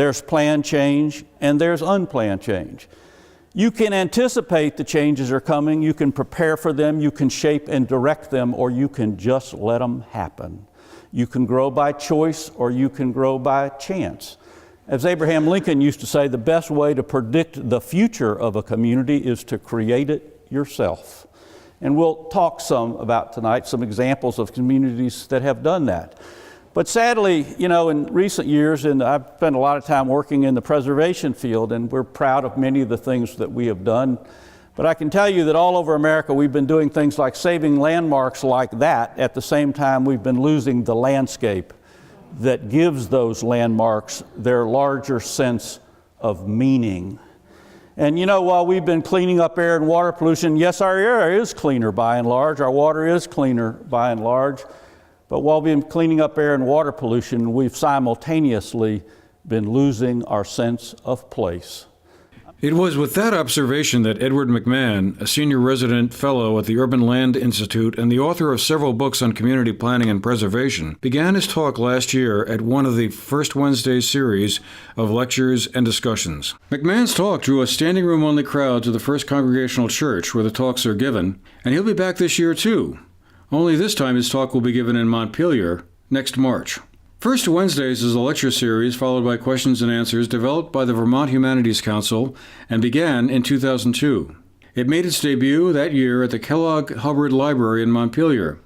there's planned change, and there's unplanned change. You can anticipate the changes are coming, you can prepare for them, you can shape and direct them, or you can just let them happen. You can grow by choice, or you can grow by chance. As Abraham Lincoln used to say, the best way to predict the future of a community is to create it yourself. And we'll talk some about tonight, some examples of communities that have done that. But sadly, you know, in recent years, and I've spent a lot of time working in the preservation field, and we're proud of many of the things that we have done. But I can tell you that all over America, we've been doing things like saving landmarks like that. At the same time, we've been losing the landscape that gives those landmarks their larger sense of meaning. And you know, while we've been cleaning up air and water pollution, yes, our air is cleaner by and large, our water is cleaner by and large, but while we've been cleaning up air and water pollution, we've simultaneously been losing our sense of place. It was with that observation that Edward McMahon, a senior resident fellow at the Urban Land Institute and the author of several books on community planning and preservation, began his talk last year at one of the First Wednesday series of lectures and discussions. McMahon's talk drew a standing room only crowd to the First Congregational Church where the talks are given, and he'll be back this year too. Only this time his talk will be given in Montpelier next March. First Wednesdays is a lecture series followed by questions and answers developed by the Vermont Humanities Council and began in 2002. It made its debut that year at the Kellogg Hubbard Library in Montpelier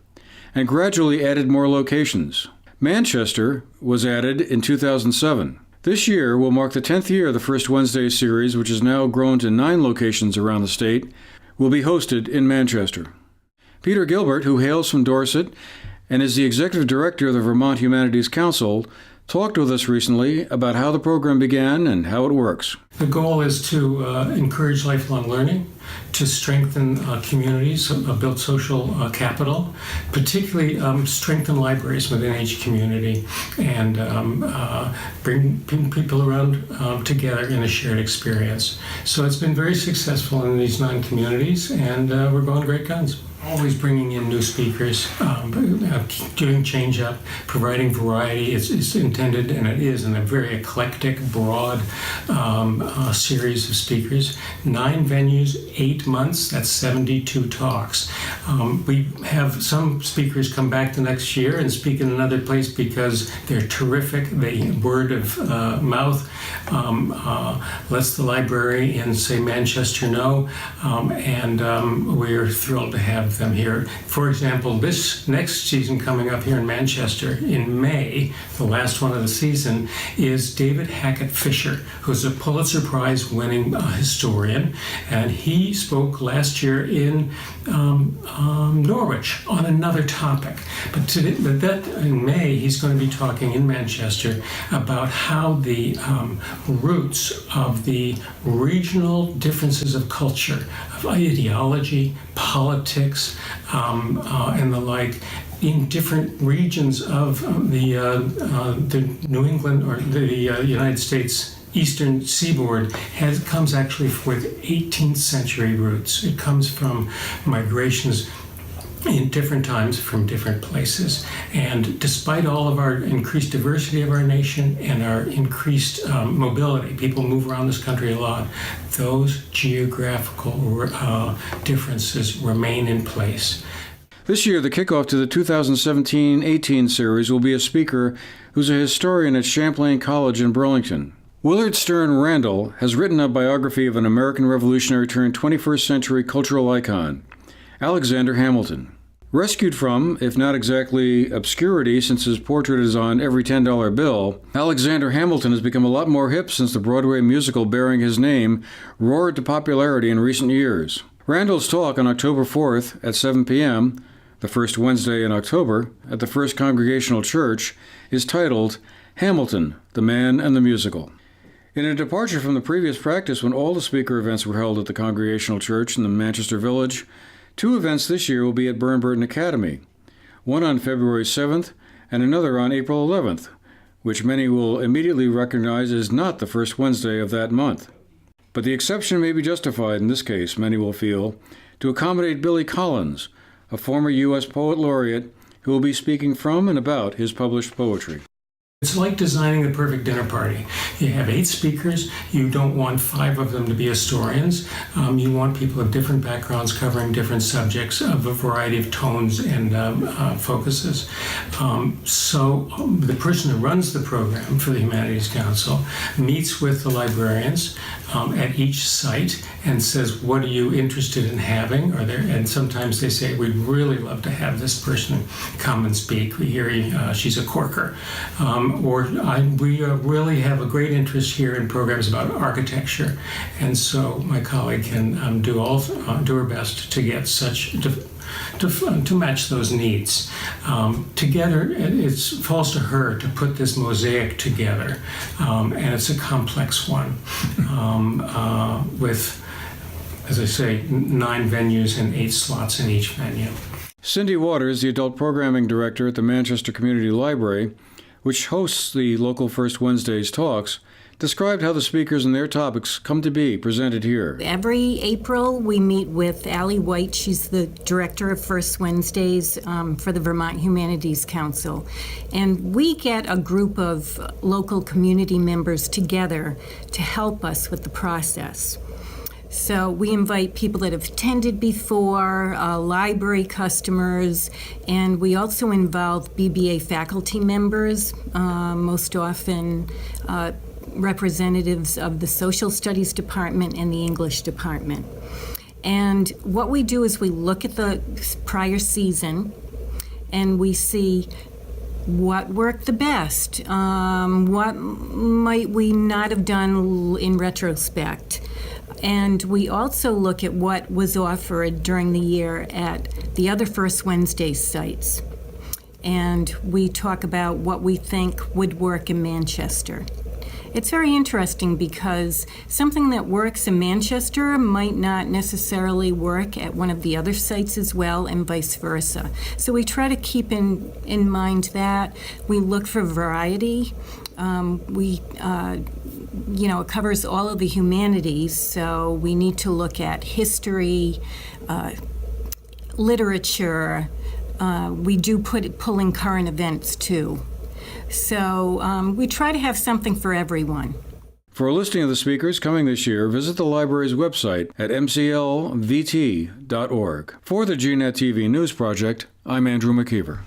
and gradually added more locations. Manchester was added in 2007. This year will mark the 10th year of the First Wednesday series, which has now grown to 9 locations around the state, will be hosted in Manchester. Peter Gilbert, who hails from Dorset and is the executive director of the Vermont Humanities Council, talked with us recently about how the program began and how it works. The goal is to encourage lifelong learning, to strengthen communities, build social capital, particularly strengthen libraries within each community, and bring people around together in a shared experience. So it's been very successful in these 9 communities, and we're going great guns. Always bringing in new speakers, doing change up, providing variety. It's intended, and it is, in a very eclectic, broad series of speakers. 9 venues, 8 months, that's 72 talks. We have some speakers come back the next year and speak in another place because they're terrific. The word of mouth lets the library in, say, Manchester know, and we're thrilled to have them here. For example, this next season coming up here in Manchester in May, the last one of the season, is David Hackett Fisher, who's a Pulitzer Prize winning historian, and he spoke last year in Norwich on another topic. But that in May, he's going to be talking in Manchester about how the roots of the regional differences of culture, of ideology, politics, and the like, in different regions of the New England or the United States eastern seaboard comes actually with 18th century roots. It comes from migrations in different times from different places. And despite all of our increased diversity of our nation and our increased mobility, people move around this country a lot, those geographical differences remain in place. This year, the kickoff to the 2017-18 series will be a speaker who's a historian at Champlain College in Burlington. Willard Stern Randall has written a biography of an American Revolutionary turned 21st century cultural icon, Alexander Hamilton. Rescued from, if not exactly obscurity, since his portrait is on every $10 bill, Alexander Hamilton has become a lot more hip since the Broadway musical bearing his name roared to popularity in recent years. Randall's talk on October 4th at 7 p.m., the first Wednesday in October, at the First Congregational Church, is titled Hamilton, the Man and the Musical. In a departure from the previous practice when all the speaker events were held at the Congregational Church in the Manchester Village, 2 events this year will be at Burton Academy, one on February 7th and another on April 11th, which many will immediately recognize as not the first Wednesday of that month. But the exception may be justified in this case, many will feel, to accommodate Billy Collins, a former U.S. Poet Laureate who will be speaking from and about his published poetry. It's like designing the perfect dinner party. You have 8 speakers. You don't want 5 of them to be historians. You want people of different backgrounds covering different subjects of a variety of tones and focuses. So the person who runs the program for the Humanities Council meets with the librarians at each site and says, what are you interested in having? And sometimes they say, we'd really love to have this person come and speak. We hear she's a corker. We really have a great interest here in programs about architecture. And so my colleague can do her best to get to match those needs. Together, it falls to her to put this mosaic together, and it's a complex one with, as I say, 9 venues and 8 slots in each venue. Cindy Waters, the Adult Programming Director at the Manchester Community Library, which hosts the local First Wednesdays talks, described how the speakers and their topics come to be presented here. Every April, we meet with Allie White. She's the director of First Wednesdays for the Vermont Humanities Council. And we get a group of local community members together to help us with the process. So we invite people that have attended before, library customers, and we also involve BBA faculty members, most often representatives of the Social Studies Department and the English Department. And what we do is we look at the prior season and we see what worked the best, what might we not have done in retrospect. And we also look at what was offered during the year at the other First Wednesday sites. And we talk about what we think would work in Manchester. It's very interesting because something that works in Manchester might not necessarily work at one of the other sites as well, and vice versa. So we try to keep in mind that. We look for variety. It covers all of the humanities, so we need to look at history, literature. We do pull in current events too. So we try to have something for everyone. For a listing of the speakers coming this year, visit the library's website at mclvt.org. For the GNet TV News Project, I'm Andrew McKeever.